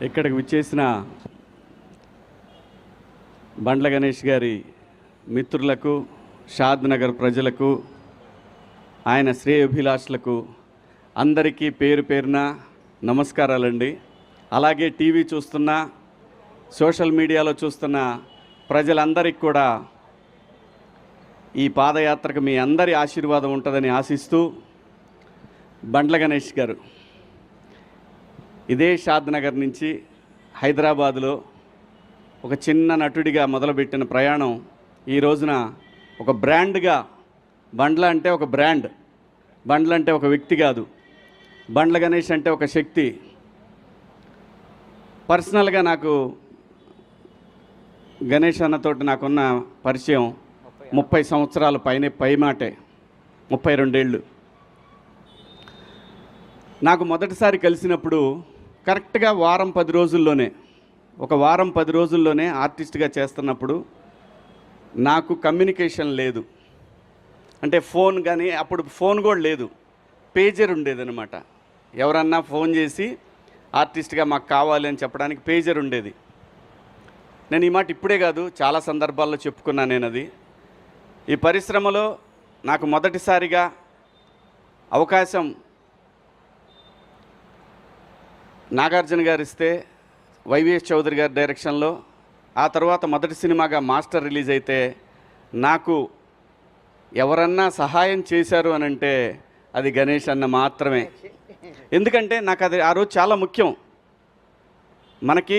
ఇక్కడికి విచ్చేసిన బండ్ల గణేష్ గారి మిత్రులకు, షాద్ నగర్ ప్రజలకు, ఆయన శ్రేయోభిలాషులకు అందరికీ పేరు పేరున నమస్కారాలండి. అలాగే టీవీ చూస్తున్న, సోషల్ మీడియాలో చూస్తున్న ప్రజలందరికీ కూడా ఈ పాదయాత్రకు మీ అందరి ఆశీర్వాదం ఉంటుందని ఆశిస్తూ, బండ్ల గణేష్ గారు ఇదే షాద్ నగర్ నుంచి హైదరాబాదులో ఒక చిన్న నటుడిగా మొదలుపెట్టిన ప్రయాణం ఈ రోజున ఒక బ్రాండ్గా, బండ్ల అంటే ఒక బ్రాండ్, బండ్ల అంటే ఒక వ్యక్తి కాదు, బండ్ల గణేష్ అంటే ఒక శక్తి. పర్సనల్గా నాకు గణేష్ అన్నతోటి నాకున్న పరిచయం 30 సంవత్సరాల పైమాటే, 32 ఏళ్ళు. నాకు మొదటిసారి కలిసినప్పుడు కరెక్ట్గా వారం 10 రోజుల్లోనే ఆర్టిస్ట్గా చేస్తున్నప్పుడు నాకు కమ్యూనికేషన్ లేదు. అంటే ఫోన్ కానీ, అప్పుడు ఫోన్ కూడా లేదు, పేజర్ ఉండేదన్నమాట. ఎవరన్నా ఫోన్ చేసి ఆర్టిస్ట్గా మాకు కావాలి అని చెప్పడానికి పేజర్ ఉండేది. నేను ఈ మాట ఇప్పుడే కాదు, చాలా సందర్భాల్లో చెప్పుకున్నాను నేను. అది ఈ పరిశ్రమలో నాకు మొదటిసారిగా అవకాశం నాగార్జున గారు ఇస్తే, వైవిఎస్ చౌదరి గారి డైరెక్షన్లో, ఆ తర్వాత మొదటి సినిమాగా మాస్టర్ రిలీజ్ అయితే నాకు ఎవరన్నా సహాయం చేశారు అని అంటే అది గణేష్ అన్న మాత్రమే. ఎందుకంటే నాకు అది ఆ రోజు చాలా ముఖ్యం. మనకి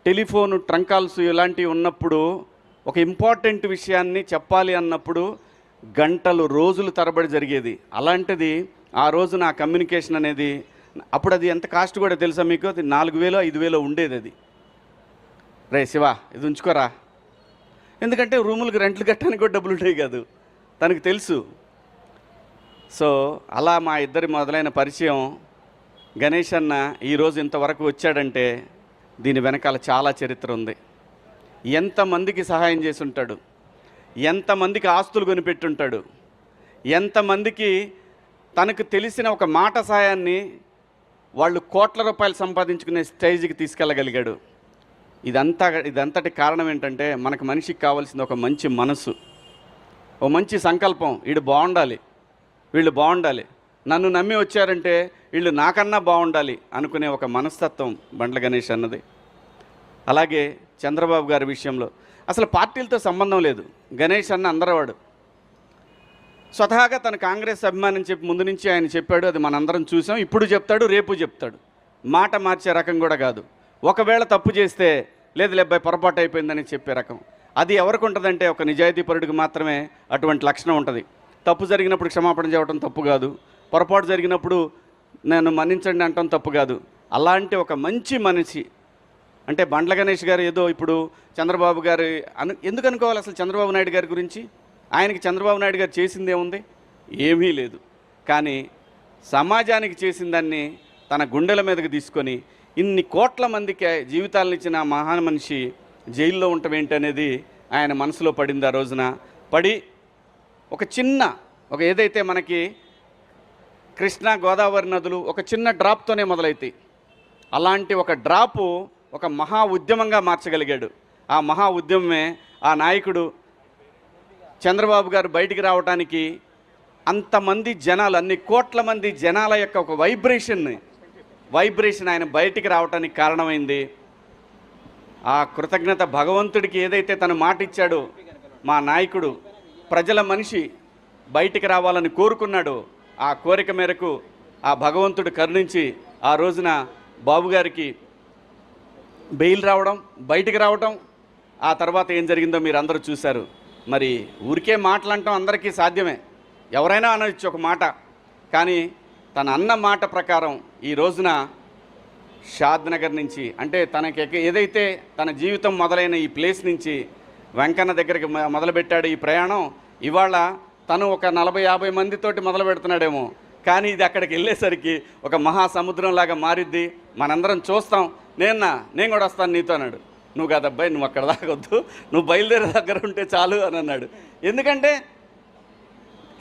టెలిఫోన్ ట్రంక్ కాల్స్ ఇలాంటివి ఉన్నప్పుడు ఒక ఇంపార్టెంట్ విషయాన్ని చెప్పాలి అన్నప్పుడు గంటలు, రోజులు తరబడి జరిగేది. అలాంటిది ఆ రోజు నా కమ్యూనికేషన్ అనేది, అప్పుడు అది ఎంత కాస్ట్ కూడా తెలుసా మీకు? అది 4,000-5,000 ఉండేది. అది రే శివ ఇది ఉంచుకోరా, ఎందుకంటే రూములకు రెంట్లు కట్టడానికి కూడా డబ్బులు ఉంటాయి కాదు, తనకు తెలుసు. సో అలా మా ఇద్దరి మొదలైన పరిచయం. గణేష్ అన్న ఈరోజు ఇంతవరకు వచ్చాడంటే దీని వెనకాల చాలా చరిత్ర ఉంది. ఎంతమందికి సహాయం చేసి ఉంటాడు, ఎంతమందికి ఆస్తులు కొనిపెట్టుంటాడు, ఎంతమందికి తనకు తెలిసిన ఒక మాట సాయాన్ని వాళ్ళు కోట్ల రూపాయలు సంపాదించుకునే స్టేజ్కి తీసుకెళ్ళగలిగాడు. ఇదంతటి కారణం ఏంటంటే మనకు మనిషికి కావాల్సింది ఒక మంచి మనసు, ఓ మంచి సంకల్పం. వీళ్ళు బాగుండాలి, వీళ్ళు బాగుండాలి, నన్ను నమ్మి వచ్చారంటే వీళ్ళు నాకన్నా బాగుండాలి అనుకునే ఒక మనస్తత్వం బండ్ల గణేష్ అన్నది. అలాగే చంద్రబాబు గారి విషయంలో అసలు పార్టీలతో సంబంధం లేదు. గణేష్ అన్న అందరవాడు. స్వతహాగా తన కాంగ్రెస్ అభిమాని చెప్పి ముందు నుంచి ఆయన చెప్పాడు, అది మనందరం చూసాం. ఇప్పుడు చెప్తాడు, రేపు చెప్తాడు. మాట మార్చే రకం కూడా కాదు. ఒకవేళ తప్పు చేస్తే లేదు లేబ్బాయి పొరపాటు అయిపోయిందని చెప్పే రకం. అది ఎవరికి ఉంటుందంటే ఒక నిజాయితీపరుడికి మాత్రమే అటువంటి లక్షణం ఉంటుంది. తప్పు జరిగినప్పుడు క్షమాపణ చెప్పడం తప్పు కాదు, పొరపాటు జరిగినప్పుడు నేను మన్నించండి అంటాం తప్పు కాదు. అలాంటి ఒక మంచి మనిషి అంటే బండ్ల గణేష్ గారు. ఏదో ఇప్పుడు చంద్రబాబు గారు ఎందుకు అనుకోవాలి అసలు చంద్రబాబు నాయుడు గారి గురించి? ఆయనకి చంద్రబాబు నాయుడు గారు చేసింది ఏముంది? ఏమీ లేదు. కానీ సమాజానికి చేసిన దాన్ని తన గుండెల మీదకి తీసుకొని ఇన్ని కోట్ల మందికి జీవితాలను ఇచ్చిన మహాన్ మనిషి జైల్లో ఉండటం ఏంటనేది ఆయన మనసులో పడింది. ఆ రోజున పడి ఒక ఏదైతే మనకి కృష్ణా గోదావరి నదులు ఒక చిన్న డ్రాప్తోనే మొదలవుతాయి, అలాంటి ఒక డ్రాపు ఒక మహా ఉద్యమంగా మార్చగలిగాడు. ఆ మహా ఉద్యమమే ఆ నాయకుడు చంద్రబాబు గారు బయటికి రావడానికి అంతమంది జనాలు, అన్ని కోట్ల మంది జనాల యొక్క ఒక వైబ్రేషన్ ఆయన బయటికి రావడానికి కారణమైంది. ఆ కృతజ్ఞత భగవంతుడికి ఏదైతే తను మాట ఇచ్చాడో, మా నాయకుడు ప్రజల మనిషి బయటికి రావాలని కోరుకున్నాడో, ఆ కోరిక మేరకు ఆ భగవంతుడు కరుణించి ఆ రోజున బాబు గారికి బెయిల్ రావడం, బయటికి రావడం. ఆ తర్వాత ఏం జరిగిందో మీరు అందరూ చూశారు. మరి ఊరికే మాటలంటాం అందరికీ సాధ్యమే, ఎవరైనా అనొచ్చు ఒక మాట. కానీ తన అన్న మాట ప్రకారం ఈ రోజున షాద్ నగర్ నుంచి, అంటే తనకి ఏదైతే తన జీవితం మొదలైన ఈ ప్లేస్ నుంచి వెంకన్న దగ్గరికి మొదలుపెట్టాడు ఈ ప్రయాణం. ఇవాళ తను ఒక 40-50 మందితోటి మొదలు పెడుతున్నాడేమో, కానీ ఇది అక్కడికి వెళ్ళేసరికి ఒక మహాసముద్రంలాగా మారిద్ది. మనందరం చూస్తాం. నేను కూడా వస్తాను నీతో అన్నాడు. నువ్వు కాదబ్బాయి, నువ్వు అక్కడ దాకొద్దు, నువ్వు బయలుదేరే దగ్గర ఉంటే చాలు అని అన్నాడు. ఎందుకంటే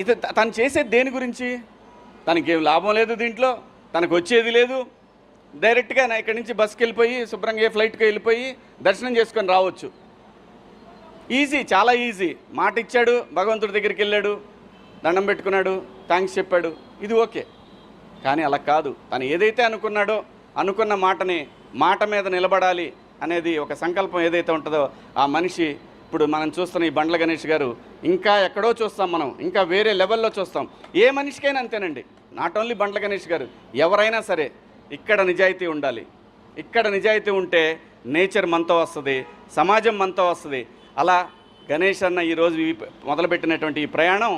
ఇది తను చేసేది దేని గురించి? తనకేం లాభం లేదు, దీంట్లో తనకు వచ్చేది లేదు. డైరెక్ట్గా నా ఇక్కడి నుంచి బస్కి వెళ్ళిపోయి శుభ్రంగా ఫ్లైట్కి వెళ్ళిపోయి దర్శనం చేసుకొని రావచ్చు. ఈజీ, చాలా ఈజీ. మాట ఇచ్చాడు, భగవంతుడి దగ్గరికి వెళ్ళాడు, దండం పెట్టుకున్నాడు, థ్యాంక్స్ చెప్పాడు, ఇది ఓకే. కానీ అలా కాదు. తను ఏదైతే అనుకున్నాడో అనుకున్న మాటని మాట మీద నిలబడాలి అనేది ఒక సంకల్పం ఏదైతే ఉంటుందో ఆ మనిషి ఇప్పుడు మనం చూస్తున్న ఈ బండ్ల గణేష్ గారు ఇంకా ఎక్కడో చూస్తాం, మనం ఇంకా వేరే లెవెల్లో చూస్తాం. ఏ మనిషికైనా అంతేనండి, నాట్ ఓన్లీ బండ్ల గణేష్ గారు, ఎవరైనా సరే ఇక్కడ నిజాయితీ ఉండాలి. ఇక్కడ నిజాయితీ ఉంటే నేచర్ మనతో వస్తుంది, సమాజం మనతో వస్తుంది. అలా గణేష్ అన్న ఈరోజు మొదలుపెట్టినటువంటి ఈ ప్రయాణం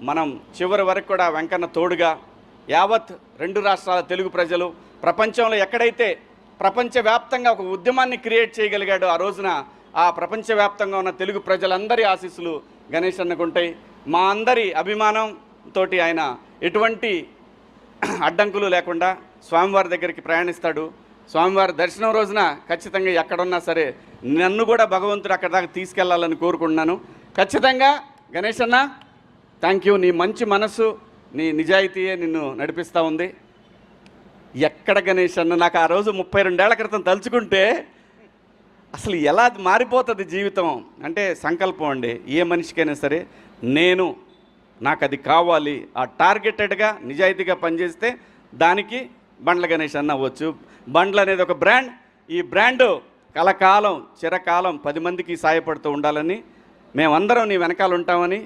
మనం చివరి వరకు కూడా వెంకన్న తోడుగా యావత్ 2 రాష్ట్రాల తెలుగు ప్రజలు ప్రపంచంలో ఎక్కడైతే ప్రపంచవ్యాప్తంగా ఒక ఉద్యమాన్ని క్రియేట్ చేయగలిగాడో ఆ రోజున ఆ ప్రపంచవ్యాప్తంగా ఉన్న తెలుగు ప్రజలందరి ఆశీస్సులు గణేష్ అన్నకు ఉంటాయి. మా అందరి అభిమానంతో ఆయన ఎటువంటి అడ్డంకులు లేకుండా స్వామివారి దగ్గరికి ప్రయాణిస్తాడు. స్వామివారి దర్శనం రోజున ఖచ్చితంగా ఎక్కడున్నా సరే నన్ను కూడా భగవంతుడు అక్కడ దాకా తీసుకెళ్లాలని కోరుకుంటున్నాను. ఖచ్చితంగా గణేష్ అన్న థ్యాంక్ యూ. నీ మంచి మనసు, నీ నిజాయితీయే నిన్ను నడిపిస్తూ ఉంది. ఎక్కడ గణేష్ అన్న నాకు ఆ రోజు 32 ఏళ్ల క్రితం తలుచుకుంటే అసలు ఎలా మారిపోతుంది జీవితం అంటే సంకల్పం అండి. ఏ మనిషికైనా సరే నాకు అది కావాలి, ఆ టార్గెటెడ్గా నిజాయితీగా పనిచేస్తే దానికి బండ్ల గణేష్ అన్న అవ్వచ్చు. బండ్లు అనేది ఒక బ్రాండ్. ఈ బ్రాండు కలకాలం చిరకాలం 10 మందికి సాయపడుతూ ఉండాలని మేమందరం నీ వెనకాల ఉంటామని